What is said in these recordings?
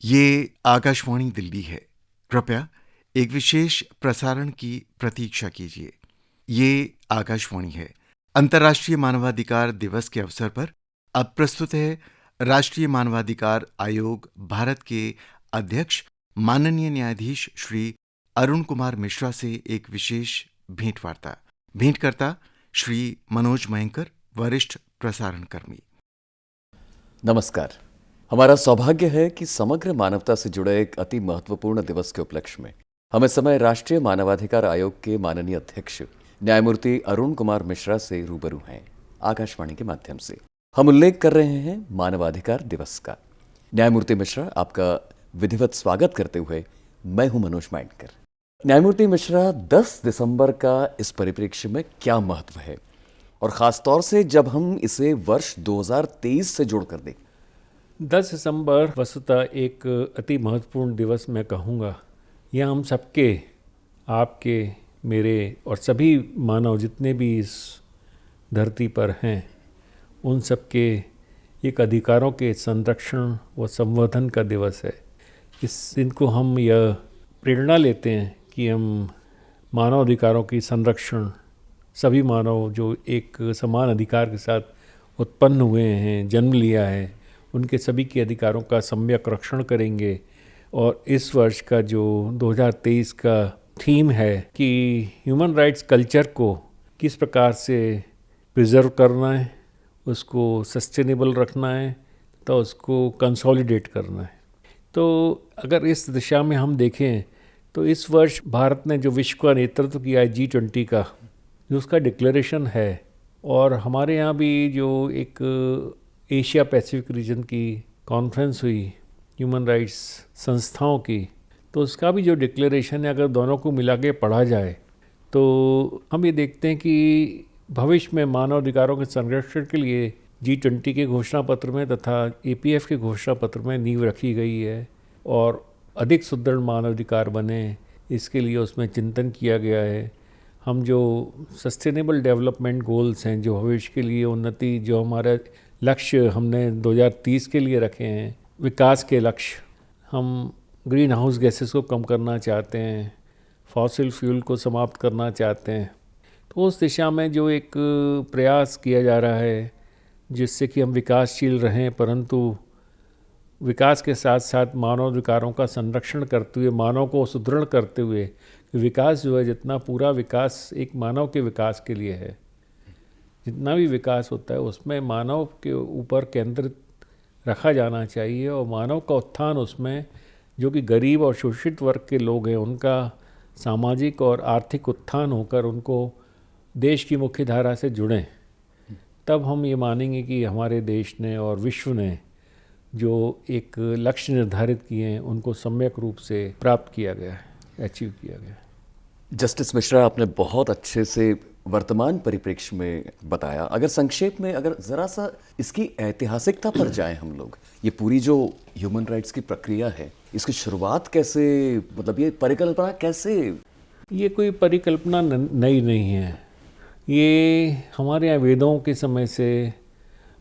ये आकाशवाणी दिल्ली है। कृपया एक विशेष प्रसारण की प्रतीक्षा कीजिए। ये आकाशवाणी है। अंतर्राष्ट्रीय मानवाधिकार दिवस के अवसर पर अब प्रस्तुत है राष्ट्रीय मानवाधिकार आयोग भारत के अध्यक्ष माननीय न्यायाधीश श्री अरुण कुमार मिश्रा से एक विशेष भेंटवार्ता। भेंटकर्ता श्री मनोज मयंकर, वरिष्ठ प्रसारण कर्मी। नमस्कार। हमारा सौभाग्य है कि समग्र मानवता से जुड़े एक अति महत्वपूर्ण दिवस के उपलक्ष्य में हम इस समय राष्ट्रीय मानवाधिकार आयोग के माननीय अध्यक्ष न्यायमूर्ति अरुण कुमार मिश्रा से रूबरू हैं। आकाशवाणी के माध्यम से हम उल्लेख कर रहे हैं मानवाधिकार दिवस का। न्यायमूर्ति मिश्रा, आपका विधिवत स्वागत करते हुए मैं हूं मनोज मयंकर। न्यायमूर्ति मिश्रा, 10 दिसंबर का इस परिप्रेक्ष्य में क्या महत्व है, और ख़ास तौर से जब हम इसे वर्ष 2023 से जोड़कर देखें? 10 दिसंबर वस्तुतः एक अति महत्वपूर्ण दिवस मैं कहूँगा। यह हम सबके, आपके, मेरे और सभी मानव जितने भी इस धरती पर हैं, उन सबके एक अधिकारों के संरक्षण व संवर्धन का दिवस है। इस दिन को हम यह प्रेरणा लेते हैं कि हम मानव अधिकारों की संरक्षण, सभी मानव जो एक समान अधिकार के साथ उत्पन्न हुए हैं, जन्म लिया है, उनके सभी के अधिकारों का सम्यक रक्षण करेंगे। और इस वर्ष का जो 2023 का थीम है कि ह्यूमन राइट्स कल्चर को किस प्रकार से प्रिजर्व करना है, उसको सस्टेनेबल रखना है, तो उसको कंसोलिडेट करना है। तो अगर इस दिशा में हम देखें तो इस वर्ष भारत ने जो विश्व का नेतृत्व किया है G20 का, जो उसका डिक्लेरेशन है, और हमारे यहाँ भी जो एक एशिया पैसिफिक रीजन की कॉन्फ्रेंस हुई ह्यूमन राइट्स संस्थाओं की, तो उसका भी जो डिक्लेरेशन है, अगर दोनों को मिला के पढ़ा जाए तो हम ये देखते हैं कि भविष्य में मानव अधिकारों के संरक्षण के लिए G20 के घोषणा पत्र में तथा APF के घोषणा पत्र में नींव रखी गई है, और अधिक सुदृढ़ मानव अधिकार बने, इसके लिए उसमें चिंतन किया गया है। हम जो सस्टेनेबल डेवलपमेंट गोल्स हैं, जो भविष्य के लिए उन्नति, जो हमारे लक्ष्य हमने 2030 के लिए रखे हैं, विकास के लक्ष्य, हम ग्रीन हाउस गैसेस को कम करना चाहते हैं, फॉसिल फ्यूल को समाप्त करना चाहते हैं। तो उस दिशा में जो एक प्रयास किया जा रहा है जिससे कि हम विकासशील रहें, परंतु विकास के साथ साथ मानव अधिकारों का संरक्षण करते हुए, मानव को सुदृढ़ करते हुए, विकास जो है, जितना पूरा विकास एक मानव के विकास के लिए है, जितना भी विकास होता है उसमें मानव के ऊपर केंद्रित रखा जाना चाहिए, और मानव का उत्थान उसमें, जो कि गरीब और शोषित वर्ग के लोग हैं, उनका सामाजिक और आर्थिक उत्थान होकर उनको देश की मुख्य धारा से जुड़ें, तब हम ये मानेंगे कि हमारे देश ने और विश्व ने जो एक लक्ष्य निर्धारित किए हैं उनको सम्यक रूप से प्राप्त किया गया है, अचीव किया गया है। जस्टिस मिश्रा, आपने बहुत अच्छे से वर्तमान परिप्रेक्ष्य में बताया। अगर संक्षेप में, अगर ज़रा सा इसकी ऐतिहासिकता पर जाएं हम लोग, ये पूरी जो ह्यूमन राइट्स की प्रक्रिया है, इसकी शुरुआत कैसे, मतलब ये परिकल्पना कैसे? ये कोई परिकल्पना नई नहीं है। ये हमारे यहाँ वेदों के समय से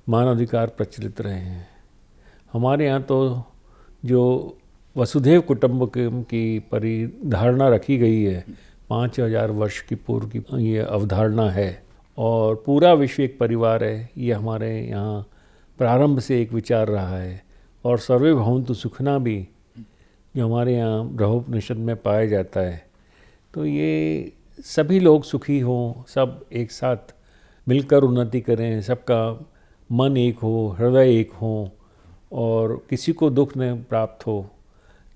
मानवाधिकार प्रचलित रहे हैं। हमारे यहाँ तो जो वसुधैव कुटुंबकम की परिधारणा रखी गई है, 5000 वर्ष की पूर्व की ये अवधारणा है, और पूरा विश्व एक परिवार है, ये हमारे यहाँ प्रारंभ से एक विचार रहा है। और सर्वे भवन्तु सुखिनः भी जो हमारे यहाँ ब्रह्मोपनिषद में पाया जाता है, तो ये सभी लोग सुखी हों, सब एक साथ मिलकर उन्नति करें, सबका मन एक हो, हृदय एक हो, और किसी को दुख न प्राप्त हो,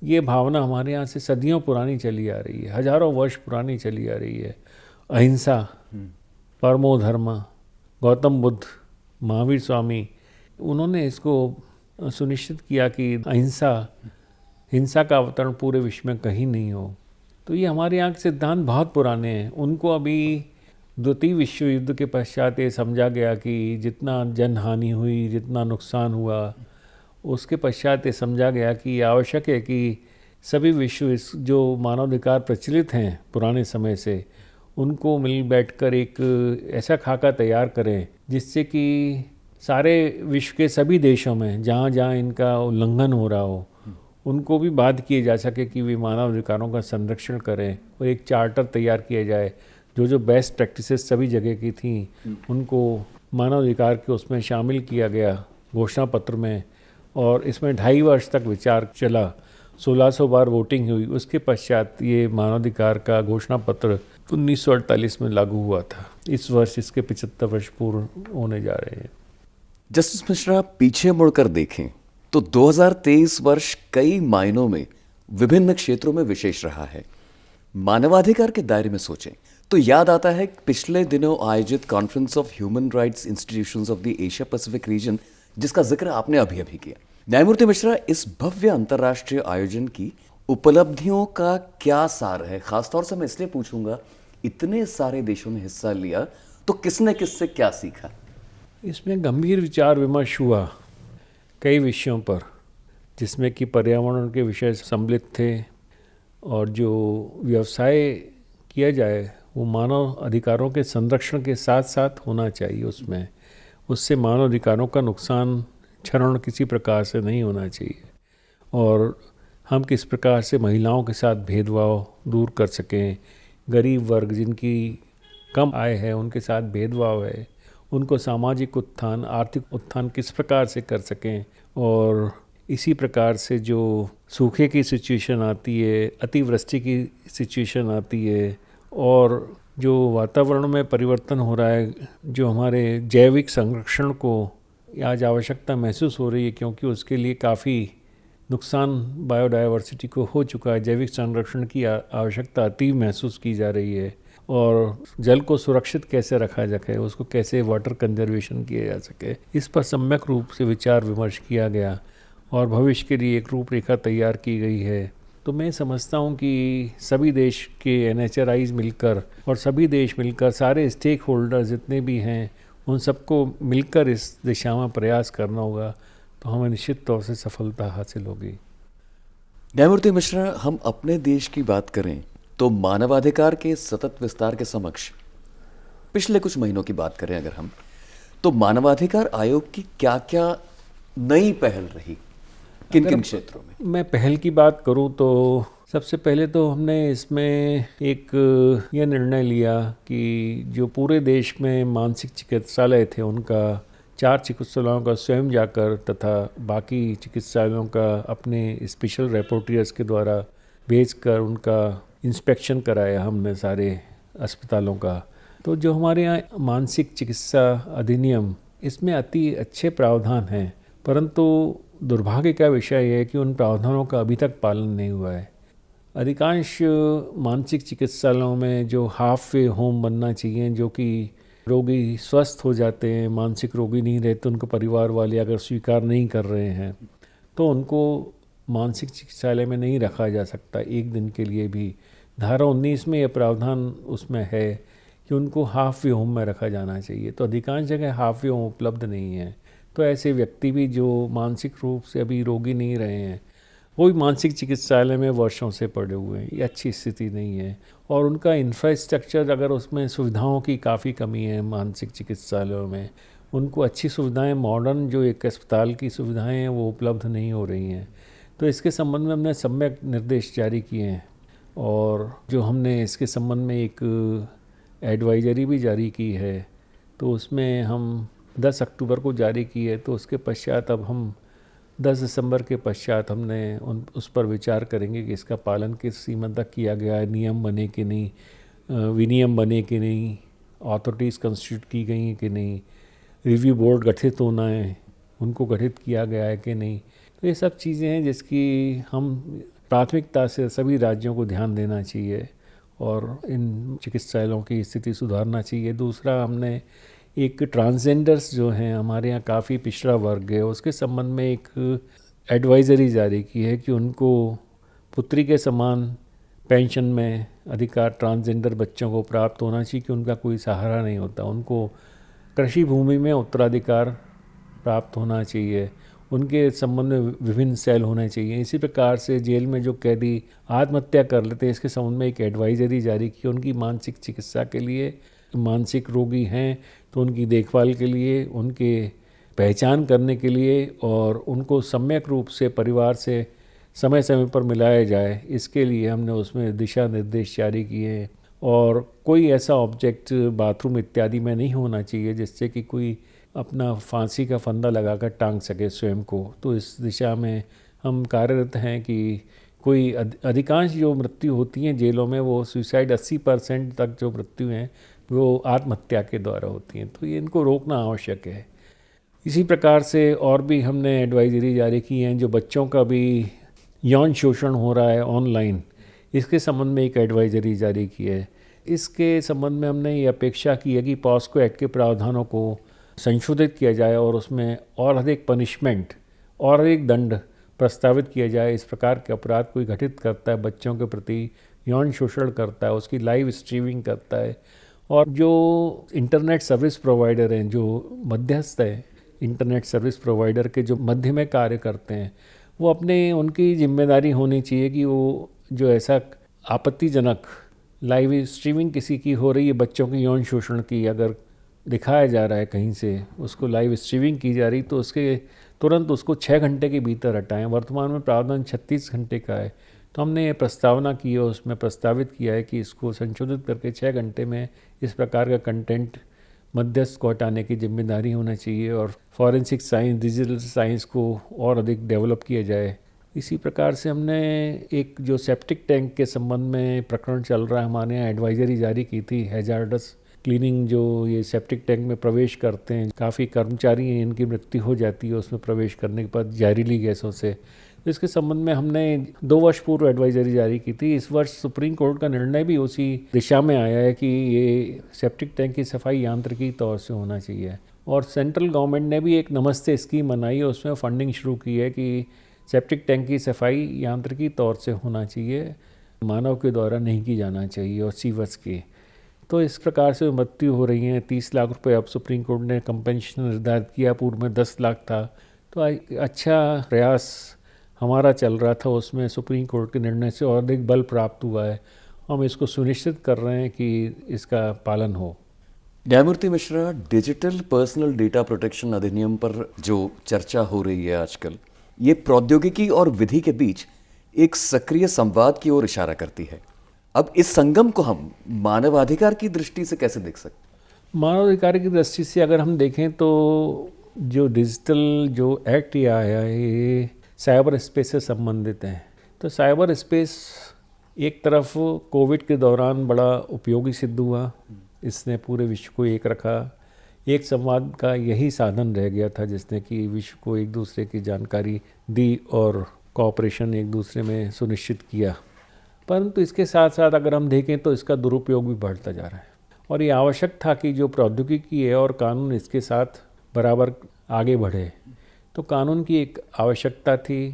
ये भावना हमारे यहाँ से सदियों पुरानी चली आ रही है, हजारों वर्ष पुरानी चली आ रही है। अहिंसा, परमो धर्म, गौतम बुद्ध, महावीर स्वामी, उन्होंने इसको सुनिश्चित किया कि हिंसा का अवतरण पूरे विश्व में कहीं नहीं हो। तो ये हमारे यहाँ के सिद्धांत बहुत पुराने हैं। उनको अभी द्वितीय विश्व युद्ध के पश्चात ये समझा गया कि जितना जनहानि हुई, जितना नुकसान हुआ, उसके पश्चात ये समझा गया कि आवश्यक है कि सभी विश्व जो मानवाधिकार प्रचलित हैं पुराने समय से, उनको मिल बैठकर एक ऐसा खाका तैयार करें जिससे कि सारे विश्व के सभी देशों में जहाँ जहाँ इनका उल्लंघन हो रहा हो, उनको भी बाध्य किए जा सके कि वे मानव अधिकारों का संरक्षण करें और एक चार्टर तैयार किया जाए। जो जो बेस्ट प्रैक्टिसेस सभी जगह की थी उनको मानव अधिकार के उसमें शामिल किया गया घोषणा पत्र में, और इसमें 2.5 वर्ष तक विचार चला। 1600 बार वोटिंग हुई। उसके पश्चात ये मानवाधिकार का घोषणा पत्र 1948 में लागू हुआ था। इस वर्ष इसके 75 वर्ष पूर्ण होने जा रहे हैं। जस्टिस मिश्रा, पीछे मुड़कर देखें तो 2023 वर्ष कई मायनों में विभिन्न क्षेत्रों में विशेष रहा है। मानवाधिकार के दायरे में सोचें तो याद आता है पिछले दिनों आयोजित conference of human rights institutions of the Asia Pacific region, जिसका जिक्र आपने अभी अभी किया। न्यायमूर्ति मिश्रा, इस भव्य अंतर्राष्ट्रीय आयोजन की उपलब्धियों का क्या सार है? खासतौर से मैं इसलिए पूछूंगा, इतने सारे देशों ने हिस्सा लिया तो किसने किससे क्या सीखा? इसमें गंभीर विचार विमर्श हुआ कई विषयों पर, जिसमें कि पर्यावरण के विषय सम्मिलित थे, और जो व्यवसाय किया जाए वो मानव अधिकारों के संरक्षण के साथ साथ होना चाहिए। उससे मानव अधिकारों का नुकसान, क्षरण किसी प्रकार से नहीं होना चाहिए, और हम किस प्रकार से महिलाओं के साथ भेदभाव दूर कर सकें, गरीब वर्ग जिनकी कम आय है उनके साथ भेदभाव है, उनको सामाजिक उत्थान, आर्थिक उत्थान किस प्रकार से कर सकें, और इसी प्रकार से जो सूखे की सिचुएशन आती है, अतिवृष्टि की सिचुएशन आती है, और जो वातावरण में परिवर्तन हो रहा है, जो हमारे जैविक संरक्षण को आज आवश्यकता महसूस हो रही है, क्योंकि उसके लिए काफ़ी नुकसान बायोडायवर्सिटी को हो चुका है। जैविक संरक्षण की आवश्यकता अति महसूस की जा रही है, और जल को सुरक्षित कैसे रखा जा सके, उसको कैसे वाटर कंजर्वेशन किया जा सके, इस पर सम्यक रूप से विचार विमर्श किया गया और भविष्य के लिए एक रूपरेखा तैयार की गई है। तो मैं समझता हूँ कि सभी देश के NHRIs मिलकर और सभी देश मिलकर, सारे स्टेक होल्डर जितने भी हैं, उन सबको मिलकर इस दिशा में प्रयास करना होगा, तो हमें निश्चित तौर से सफलता हासिल होगी। न्यायमूर्ति मिश्रा, हम अपने देश की बात करें तो मानवाधिकार के सतत विस्तार के समक्ष पिछले कुछ महीनों की बात करें अगर हम, तो मानवाधिकार आयोग की क्या क्या नई पहल रही, किन किन क्षेत्रों में? मैं पहल की बात करूं तो सबसे पहले तो हमने इसमें एक यह निर्णय लिया कि जो पूरे देश में मानसिक चिकित्सालय थे उनका 4 चिकित्सालयों का स्वयं जाकर तथा बाकी चिकित्सालयों का अपने स्पेशल रिपोर्टर्स के द्वारा भेजकर उनका इंस्पेक्शन कराया हमने सारे अस्पतालों का। तो जो हमारे यहाँ मानसिक चिकित्सा अधिनियम, इसमें अति अच्छे प्रावधान हैं, परंतु दुर्भाग्य का विषय है कि उन प्रावधानों का अभी तक पालन नहीं हुआ है। अधिकांश मानसिक चिकित्सालयों में जो हाफ वे होम बनना चाहिए, जो कि रोगी स्वस्थ हो जाते हैं, मानसिक रोगी नहीं रहते, उनको परिवार वाले अगर स्वीकार नहीं कर रहे हैं तो उनको मानसिक चिकित्सालय में नहीं रखा जा सकता एक दिन के लिए भी। धारा 19 में यह प्रावधान उसमें है कि उनको हाफ वे होम में रखा जाना चाहिए। तो अधिकांश जगह हाफ वे होम उपलब्ध नहीं है, तो ऐसे व्यक्ति भी जो मानसिक रूप से अभी रोगी नहीं रहे हैं, वो भी मानसिक चिकित्सालय में वर्षों से पड़े हुए हैं। ये अच्छी स्थिति नहीं है, और उनका इंफ्रास्ट्रक्चर, अगर उसमें सुविधाओं की काफ़ी कमी है मानसिक चिकित्सालयों में, उनको अच्छी सुविधाएं, मॉडर्न जो एक अस्पताल की सुविधाएं हैं वो उपलब्ध नहीं हो रही हैं। तो इसके संबंध में हमने सम्यक निर्देश जारी किए हैं, और जो हमने इसके संबंध में एक एडवाइजरी भी जारी की है, तो उसमें हम 10 अक्टूबर को जारी की है। तो उसके पश्चात अब हम 10 दिसंबर के पश्चात हमने उस पर विचार करेंगे कि इसका पालन किस सीमा तक किया गया है, नियम बने कि नहीं, विनियम बने कि नहीं, अथॉरिटीज़ कंस्टिट्यूट की गई हैं कि नहीं, रिव्यू बोर्ड गठित होना है, उनको गठित किया गया है कि नहीं। तो ये सब चीज़ें हैं जिसकी हम प्राथमिकता से सभी राज्यों को ध्यान देना चाहिए और इन चिकित्सालयों की स्थिति सुधारना चाहिए। दूसरा, हमने एक ट्रांसजेंडर्स जो हैं, हमारे यहाँ काफ़ी पिछड़ा वर्ग है, उसके संबंध में एक एडवाइजरी जारी की है कि उनको पुत्री के समान पेंशन में अधिकार ट्रांसजेंडर बच्चों को प्राप्त होना चाहिए, कि उनका कोई सहारा नहीं होता। उनको कृषि भूमि में उत्तराधिकार प्राप्त होना चाहिए, उनके संबंध में विभिन्न सेल होने चाहिए। इसी प्रकार से जेल में जो कैदी आत्महत्या कर लेते हैं, इसके संबंध में एक एडवाइजरी जारी की, उनकी मानसिक चिकित्सा के लिए, मानसिक रोगी हैं तो उनकी देखभाल के लिए, उनके पहचान करने के लिए, और उनको सम्यक रूप से परिवार से समय समय पर मिलाया जाए, इसके लिए हमने उसमें दिशा निर्देश जारी किए हैं। और कोई ऐसा ऑब्जेक्ट बाथरूम इत्यादि में नहीं होना चाहिए जिससे कि कोई अपना फांसी का फंदा लगाकर टांग सके स्वयं को। तो इस दिशा में हम कार्यरत हैं कि कोई अधिकांश जो मृत्यु होती हैं जेलों में, वो सुसाइड 80% तक जो मृत्यु हैं वो आत्महत्या के द्वारा होती हैं। तो ये इनको रोकना आवश्यक है। इसी प्रकार से और भी हमने एडवाइजरी जारी की हैं। जो बच्चों का भी यौन शोषण हो रहा है ऑनलाइन, इसके संबंध में एक एडवाइजरी जारी की है। इसके संबंध में हमने ये अपेक्षा की है कि पॉस्को एक्ट के प्रावधानों को संशोधित किया जाए और उसमें और अधिक पनिशमेंट और अधिक दंड प्रस्तावित किया जाए। इस प्रकार के अपराध कोई घटित करता है, बच्चों के प्रति यौन शोषण करता है, उसकी लाइव स्ट्रीमिंग करता है, और जो इंटरनेट सर्विस प्रोवाइडर हैं, जो मध्यस्थ हैं, इंटरनेट सर्विस प्रोवाइडर के जो मध्य में कार्य करते हैं, वो अपने उनकी जिम्मेदारी होनी चाहिए कि वो जो ऐसा आपत्तिजनक लाइव स्ट्रीमिंग किसी की हो रही है, बच्चों की यौन शोषण की अगर दिखाया जा रहा है कहीं से, उसको लाइव स्ट्रीमिंग की जा रही, तो उसके तुरंत उसको 6 घंटे के भीतर हटाएं। वर्तमान में प्रावधान 36 घंटे का है। तो हमने ये प्रस्तावना की है, उसमें प्रस्तावित किया है कि इसको संशोधित करके 6 घंटे में इस प्रकार का कंटेंट मध्यस्थ को हटाने की जिम्मेदारी होना चाहिए, और फॉरेंसिक साइंस, डिजिटल साइंस को और अधिक डेवलप किया जाए। इसी प्रकार से हमने एक जो सेप्टिक टैंक के संबंध में प्रकरण चल रहा है, हमारे यहाँ एडवाइजरी जारी की थी। हैजार्डस क्लीनिंग जो ये सेप्टिक टैंक में प्रवेश करते हैं, काफ़ी कर्मचारी हैं, इनकी मृत्यु हो जाती है उसमें प्रवेश करने के बाद जहरीली गैसों से। तो इसके संबंध में हमने 2 वर्ष पूर्व एडवाइजरी जारी की थी। इस वर्ष सुप्रीम कोर्ट का निर्णय भी उसी दिशा में आया है कि ये सेप्टिक टैंक की सफाई यांत्रिकी तौर से होना चाहिए। और सेंट्रल गवर्नमेंट ने भी एक नमस्ते स्कीम बनाई है, उसमें फंडिंग शुरू की है कि सेप्टिक टैंक की सफाई यांत्रिकी तौर से होना चाहिए, मानव के द्वारा नहीं की जाना चाहिए, और सीवस की। तो इस प्रकार से मृत्यु हो रही हैं। 30 लाख रुपए अब सुप्रीम कोर्ट ने कंपनसेशन निर्धारित किया, पूर्व में 10 लाख था। तो अच्छा प्रयास हमारा चल रहा था, उसमें सुप्रीम कोर्ट के निर्णय से और अधिक बल प्राप्त हुआ है। हम इसको सुनिश्चित कर रहे हैं कि इसका पालन हो। न्यायमूर्ति Mishra, digital personal data protection अधिनियम पर जो चर्चा हो रही है आजकल, ये प्रौद्योगिकी और विधि के बीच एक सक्रिय संवाद की ओर इशारा करती है। अब इस संगम को हम मानवाधिकार की दृष्टि से कैसे देख सकते हैं? मानवाधिकार की दृष्टि से अगर हम देखें तो जो डिजिटल जो एक्ट ये आया है, ये साइबर स्पेस से संबंधित है। तो साइबर स्पेस एक तरफ कोविड के दौरान बड़ा उपयोगी सिद्ध हुआ, इसने पूरे विश्व को एक रखा, एक संवाद का यही साधन रह गया था जिसने कि विश्व को एक दूसरे की जानकारी दी और कोऑपरेशन एक दूसरे में सुनिश्चित किया। परंतु इसके साथ साथ अगर हम देखें तो इसका दुरुपयोग भी बढ़ता जा रहा है, और ये आवश्यक था कि जो प्रौद्योगिकी है और कानून इसके साथ बराबर आगे बढ़े। तो कानून की एक आवश्यकता थी,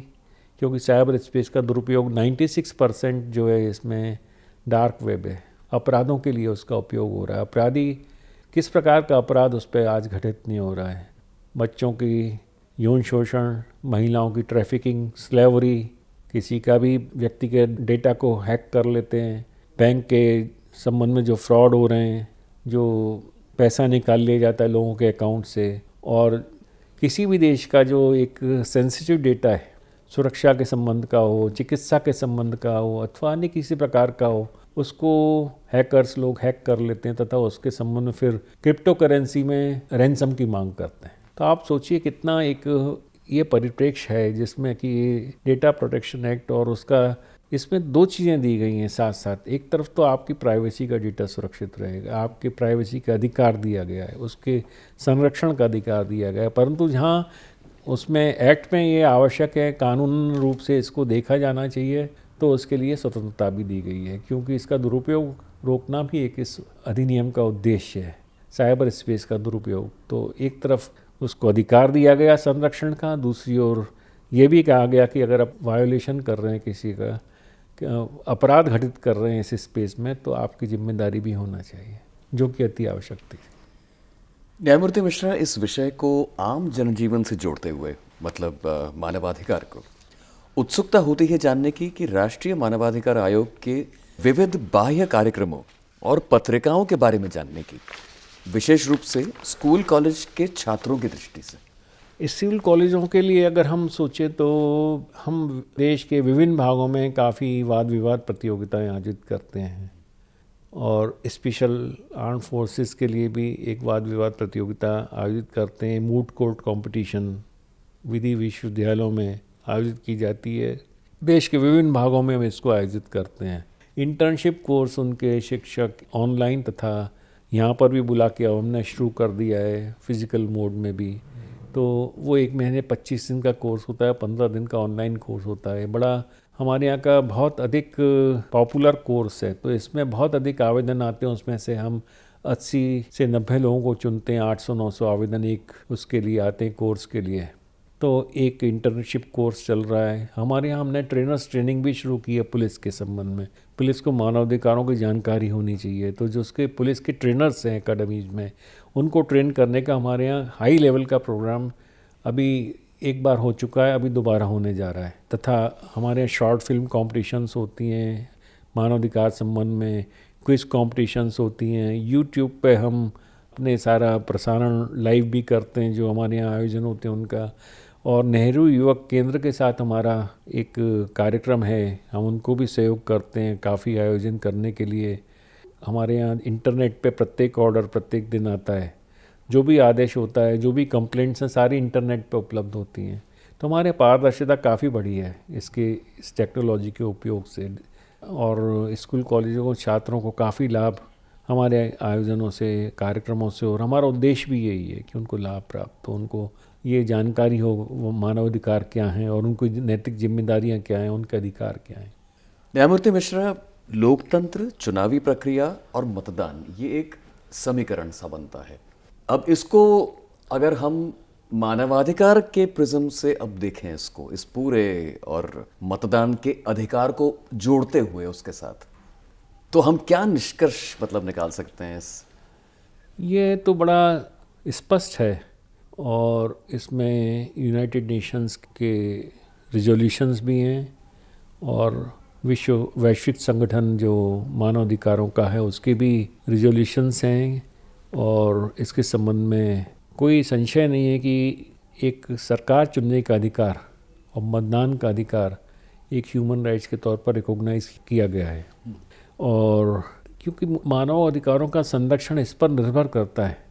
क्योंकि साइबर स्पेस का दुरुपयोग 96% जो है इसमें डार्क वेब है, अपराधों के लिए उसका उपयोग हो रहा है। अपराधी किस प्रकार का अपराध उस पर आज घटित नहीं हो रहा है। बच्चों की यौन शोषण, महिलाओं की ट्रैफिकिंग, स्लेवरी, किसी का भी व्यक्ति के डेटा को हैक कर लेते हैं, बैंक के संबंध में जो फ्रॉड हो रहे हैं, जो पैसा निकाल लिया जाता है लोगों के अकाउंट से, और किसी भी देश का जो एक सेंसिटिव डेटा है, सुरक्षा के संबंध का हो, चिकित्सा के संबंध का हो, अथवा अन्य किसी प्रकार का हो, उसको हैकर्स लोग हैक कर लेते हैं तथा उसके संबंध में फिर क्रिप्टो करेंसी में रैंसम की मांग करते हैं। तो आप सोचिए कितना एक ये परिप्रेक्ष्य है जिसमें कि डेटा प्रोटेक्शन एक्ट और उसका इसमें 2 चीज़ें दी गई हैं साथ साथ। एक तरफ तो आपकी प्राइवेसी का डेटा सुरक्षित रहेगा, आपके प्राइवेसी का अधिकार दिया गया है, उसके संरक्षण का अधिकार दिया गया है, परंतु जहाँ उसमें एक्ट में ये आवश्यक है, कानून रूप से इसको देखा जाना चाहिए, तो उसके लिए स्वतंत्रता भी दी गई है, क्योंकि इसका दुरुपयोग रोकना भी एक इस अधिनियम का उद्देश्य है, साइबर स्पेस का दुरुपयोग। तो एक तरफ उसको अधिकार दिया गया संरक्षण का, दूसरी ओर ये भी कहा गया कि अगर आप वायोलेशन कर रहे हैं, किसी का अपराध घटित कर रहे हैं इस स्पेस में, तो आपकी जिम्मेदारी भी होना चाहिए, जो कि अति आवश्यक थी। न्यायमूर्ति मिश्रा, इस विषय को आम जनजीवन से जोड़ते हुए, मतलब मानवाधिकार को, उत्सुकता होती है जानने की कि राष्ट्रीय मानवाधिकार आयोग के विविध बाह्य कार्यक्रमों और पत्रिकाओं के बारे में जानने की, विशेष रूप से स्कूल कॉलेज के छात्रों की दृष्टि से। इस सिविल कॉलेजों के लिए अगर हम सोचें तो हम देश के विभिन्न भागों में काफ़ी वाद विवाद प्रतियोगिताएं आयोजित करते हैं और स्पेशल आर्म फोर्सेस के लिए भी एक वाद विवाद प्रतियोगिता आयोजित करते हैं। मूट कोर्ट कंपटीशन विधि विश्वविद्यालयों में आयोजित की जाती है। देश के विभिन्न भागों में हम इसको आयोजित करते हैं। इंटर्नशिप कोर्स उनके शिक्षक ऑनलाइन तथा यहाँ पर भी बुला के अब हमने शुरू कर दिया है फिज़िकल मोड में भी। तो वो 1 महीने 25 दिन का कोर्स होता है, 15 दिन का ऑनलाइन कोर्स होता है। बड़ा हमारे यहाँ का बहुत अधिक पॉपुलर कोर्स है, तो इसमें बहुत अधिक आवेदन आते हैं। उसमें से हम 80 से 90 लोगों को चुनते हैं। 800-900 आवेदन एक उसके लिए आते हैं कोर्स के लिए। तो एक इंटर्नशिप कोर्स चल रहा है हमारे यहाँ। हमने ट्रेनर्स ट्रेनिंग भी शुरू की है पुलिस के संबंध में। पुलिस को मानवाधिकारों की जानकारी होनी चाहिए, तो जो उसके पुलिस के ट्रेनर्स हैं एकेडमीज में, उनको ट्रेन करने का हमारे यहाँ हाई लेवल का प्रोग्राम अभी एक बार हो चुका है, अभी दोबारा होने जा रहा है। तथा हमारे यहाँ शॉर्ट फिल्म कॉम्पिटिशन्स होती हैं मानवाधिकार संबंध में, क्विज कॉम्पिटिशन्स होती हैं। यूट्यूब पे हम अपने सारा प्रसारण लाइव भी करते हैं जो हमारे यहाँ आयोजन होते हैं उनका। और नेहरू युवक केंद्र के साथ हमारा एक कार्यक्रम है, हम उनको भी सहयोग करते हैं काफ़ी आयोजन करने के लिए। हमारे यहाँ इंटरनेट पे प्रत्येक ऑर्डर प्रत्येक दिन आता है, जो भी आदेश होता है, जो भी कंप्लेंट्स हैं, सारी इंटरनेट पे उपलब्ध होती हैं। तो हमारे पारदर्शिता काफ़ी बढ़ी है इस टेक्नोलॉजी के उपयोग से। और स्कूल कॉलेजों को छात्रों को काफ़ी लाभ हमारे आयोजनों से, कार्यक्रमों से, और हमारा उद्देश्य भी यही है कि उनको लाभ प्राप्त हो, उनको ये जानकारी हो वो मानवाधिकार क्या हैं और उनको नैतिक जिम्मेदारियां क्या हैं, उनके अधिकार क्या हैं। न्यायमूर्ति मिश्रा, लोकतंत्र, चुनावी प्रक्रिया और मतदान, ये एक समीकरण सा बनता है। अब इसको अगर हम मानवाधिकार के प्रिज्म से अब देखें इसको, इस पूरे और मतदान के अधिकार को जोड़ते हुए उसके साथ, तो हम क्या निष्कर्ष मतलब निकाल सकते हैं इस? ये तो बड़ा स्पष्ट है और इसमें यूनाइटेड नेशंस के रिजोल्यूशंस भी हैं और वैश्विक संगठन जो मानवाधिकारों का है उसके भी रिजोल्यूशंस हैं। और इसके संबंध में कोई संशय नहीं है कि एक सरकार चुनने का अधिकार और मतदान का अधिकार एक ह्यूमन राइट्स के तौर पर रिकॉग्नाइज किया गया है। और क्योंकि मानव अधिकारों का संरक्षण इस पर निर्भर करता है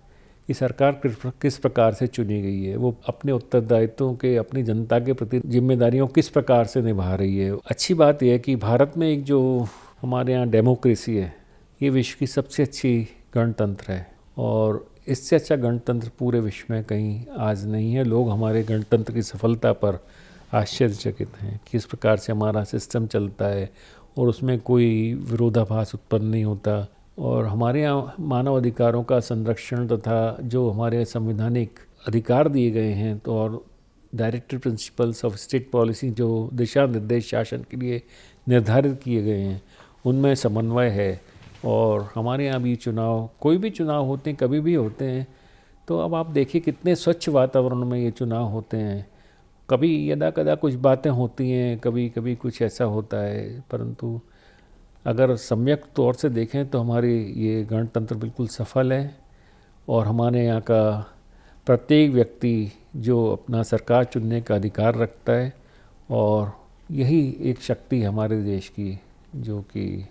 कि सरकार किस प्रकार से चुनी गई है, वो अपने उत्तरदायित्वों के, अपनी जनता के प्रति जिम्मेदारियों किस प्रकार से निभा रही है। अच्छी बात यह है कि भारत में एक जो हमारे यहाँ डेमोक्रेसी है, ये विश्व की सबसे अच्छी गणतंत्र है और इससे अच्छा गणतंत्र पूरे विश्व में कहीं आज नहीं है। लोग हमारे गणतंत्र की सफलता पर आश्चर्यचकित हैं, किस प्रकार से हमारा सिस्टम चलता है और उसमें कोई विरोधाभास उत्पन्न नहीं होता। और हमारे यहाँ मानव अधिकारों का संरक्षण तथा जो हमारे संवैधानिक अधिकार दिए गए हैं, तो और directive principles of state policy जो दिशा निर्देश शासन के लिए निर्धारित किए गए हैं, उनमें समन्वय है। और हमारे यहाँ भी चुनाव, कोई भी चुनाव होते हैं, कभी भी होते हैं, तो अब आप देखिए कितने स्वच्छ वातावरण में ये चुनाव होते हैं। कभी यदा कदा कुछ बातें होती हैं, कभी कभी कुछ ऐसा होता है, परंतु अगर सम्यक तौर से देखें तो हमारी ये गणतंत्र बिल्कुल सफल है। और हमारे यहाँ का प्रत्येक व्यक्ति जो अपना सरकार चुनने का अधिकार रखता है, और यही एक शक्ति हमारे देश की जो कि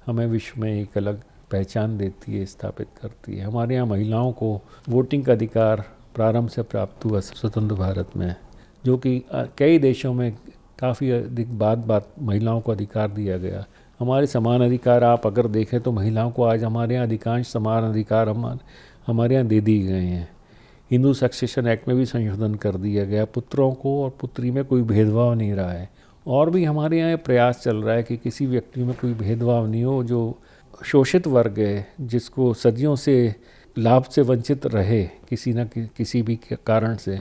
हमें विश्व में एक अलग पहचान देती है, स्थापित करती है। हमारे यहाँ महिलाओं को वोटिंग का अधिकार प्रारंभ से प्राप्त हुआ स्वतंत्र भारत में, जो कि कई देशों में काफ़ी अधिक बाद महिलाओं को अधिकार दिया गया। हमारे समान अधिकार आप अगर देखें तो महिलाओं को आज हमारे यहाँ अधिकांश समान अधिकार हमारे यहाँ दे दिए गए हैं। हिंदू सक्सेशन एक्ट में भी संशोधन कर दिया गया, पुत्रों को और पुत्री में कोई भेदभाव नहीं रहा है। और भी हमारे यहाँ प्रयास चल रहा है कि किसी व्यक्ति में कोई भेदभाव नहीं हो। जो शोषित वर्ग है, जिसको सदियों से लाभ से वंचित रहे किसी न किसी भी कारण से,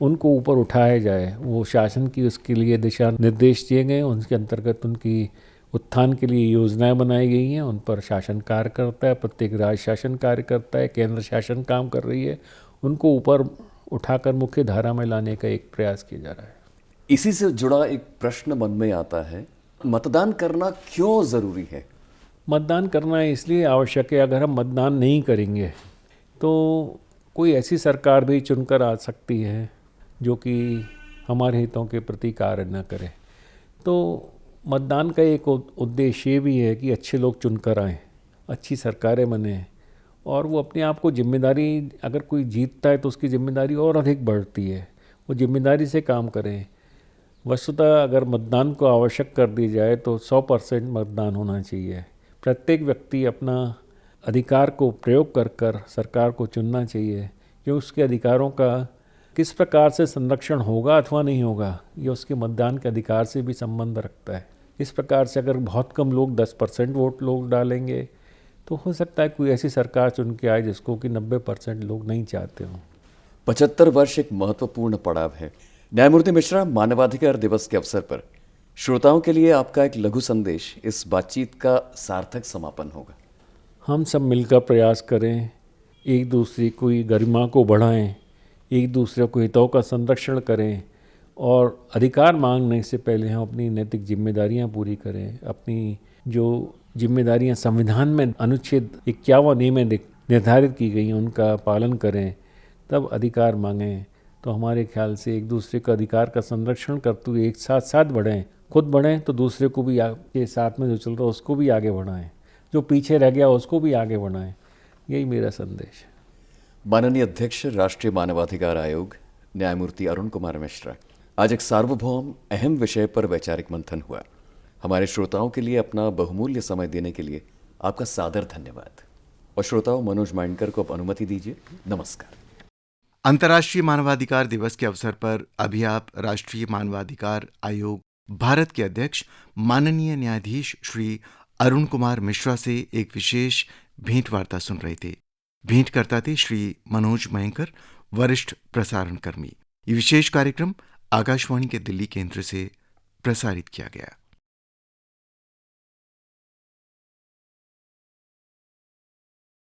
उनको ऊपर उठाया जाए। वो शासन की उसके लिए दिशा निर्देश दिए गए, उनके अंतर्गत उनकी उत्थान के लिए योजनाएं बनाई गई हैं, उन पर शासन कार्य करता है, प्रत्येक राज्य शासन कार्य करता है, केंद्र शासन काम कर रही है। उनको ऊपर उठाकर मुख्य धारा में लाने का एक प्रयास किया जा रहा है। इसी से जुड़ा एक प्रश्न मन में आता है, मतदान करना क्यों ज़रूरी है? मतदान करना इसलिए आवश्यक है, अगर हम मतदान नहीं करेंगे तो कोई ऐसी सरकार भी चुनकर आ सकती है जो कि हमारे हितों के प्रति कार्य न करे। तो मतदान का एक उद्देश्य ये भी है कि अच्छे लोग चुनकर आएँ, अच्छी सरकारें बने और वो अपने आप को जिम्मेदारी, अगर कोई जीतता है तो उसकी जिम्मेदारी और अधिक बढ़ती है, वो जिम्मेदारी से काम करें। वस्तुतः अगर मतदान को आवश्यक कर दी जाए तो 100% मतदान होना चाहिए। प्रत्येक व्यक्ति अपना अधिकार को प्रयोग कर कर सरकार को चुनना चाहिए, कि उसके अधिकारों का किस प्रकार से संरक्षण होगा अथवा नहीं होगा, ये उसके मतदान के अधिकार से भी संबंध रखता है। इस प्रकार से अगर बहुत कम लोग 10% वोट लोग डालेंगे तो हो सकता है कोई ऐसी सरकार चुन के आए जिसको कि 90% लोग नहीं चाहते हों। 75 वर्ष एक महत्वपूर्ण पड़ाव है। न्यायमूर्ति मिश्रा, मानवाधिकार दिवस के अवसर पर श्रोताओं के लिए आपका एक लघु संदेश इस बातचीत का सार्थक समापन होगा। हम सब मिलकर प्रयास करें, एक दूसरे की गरिमा को बढ़ाएं, एक दूसरे को हितों का संरक्षण करें और अधिकार मांगने से पहले हम अपनी नैतिक जिम्मेदारियां पूरी करें। अपनी जो जिम्मेदारियां संविधान में अनुच्छेद 51 में निर्धारित की गई हैं उनका पालन करें, तब अधिकार मांगें। तो हमारे ख्याल से एक दूसरे का अधिकार का संरक्षण करते हुए एक साथ साथ बढ़ें, खुद बढ़ें तो दूसरे को भी के साथ में जो चल रहा है उसको भी आगे बढ़ाएं, जो पीछे रह गया उसको भी आगे बढ़ाएं। यही मेरा संदेश है। माननीय अध्यक्ष राष्ट्रीय मानवाधिकार आयोग न्यायमूर्ति अरुण कुमार मिश्रा, आज एक सार्वभौम अहम विषय पर वैचारिक मंथन हुआ। हमारे श्रोताओं के लिए अपना बहुमूल्य समय देने के लिए आपका सादर धन्यवाद। और श्रोताओं, मनोज माइंडकर को अब अनुमति दीजिए। नमस्कार। अंतर्राष्ट्रीय मानवाधिकार दिवस के अवसर पर अभी आप राष्ट्रीय मानवाधिकार आयोग भारत के अध्यक्ष माननीय न्यायाधीश श्री अरुण कुमार मिश्रा से एक विशेष भेंट वार्ता सुन रहे थे। भेंटकर्ता थे श्री मनोज मयंकर, वरिष्ठ प्रसारण कर्मी। ये विशेष कार्यक्रम आकाशवाणी के दिल्ली केंद्र से प्रसारित किया गया।